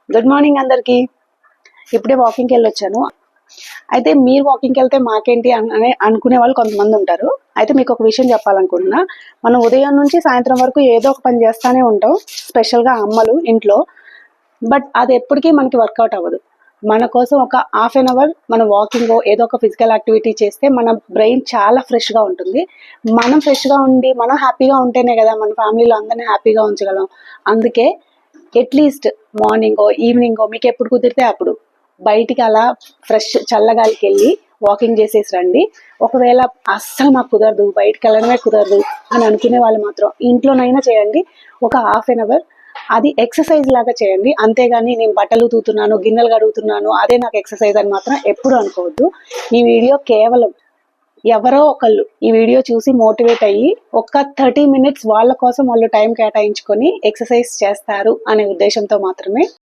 Good morning అందరికి. ఇప్పుడే వాకింగ్కి వెళ్ళొచ్చాను. అయితే మీరు వాకింగ్కి వెళ్తే మాకేంటి అని అనుకునే వాళ్ళు కొంతమంది ఉంటారు. అయితే మీకు ఒక విషయం చెప్పాలనుకుంటున్నా. మనం ఉదయం నుంచి సాయంత్రం వరకు ఏదో ఒక పని చేస్తానే ఉంటాం, స్పెషల్గా అమ్మలు ఇంట్లో. బట్ అది ఎప్పటికీ మనకి వర్కౌట్ అవ్వదు. మన కోసం ఒక హాఫ్ అన్ అవర్ మనం వాకింగ్ ఏదో ఒక ఫిజికల్ యాక్టివిటీ చేస్తే మన బ్రెయిన్ చాలా ఫ్రెష్గా ఉంటుంది. మనం ఫ్రెష్గా ఉండి మనం హ్యాపీగా ఉంటేనే కదా మన ఫ్యామిలీలో అందరినీ హ్యాపీగా ఉంచగలం. అందుకే అట్లీస్ట్ మార్నింగో ఈవినింగో మీకు ఎప్పుడు కుదిరితే అప్పుడు బయటికి అలా ఫ్రెష్ చల్లగాలికి వెళ్ళి వాకింగ్ చేసేసి రండి. ఒకవేళ అస్సలు మాకు కుదరదు, బయటికి వెళ్ళడమే కుదరదు అని అనుకునే వాళ్ళు మాత్రం ఇంట్లోనైనా చేయండి. ఒక హాఫ్ అన్ అవర్ అది ఎక్సర్సైజ్ లాగా చేయండి. అంతేగాని నేను బట్టలు తూతున్నాను, గిన్నెలు కడుగుతున్నాను, అదే నాకు ఎక్సర్సైజ్ అని మాత్రం ఎప్పుడు అనుకోవద్దు. ఈ వీడియో కేవలం ఎవరో ఒకళ్ళు ఈ వీడియో చూసి మోటివేట్ అయ్యి ఒక 30 minutes వాళ్ళ కోసం వాళ్ళు టైం కేటాయించుకొని ఎక్సర్సైజ్ చేస్తారు అనే ఉద్దేశంతో మాత్రమే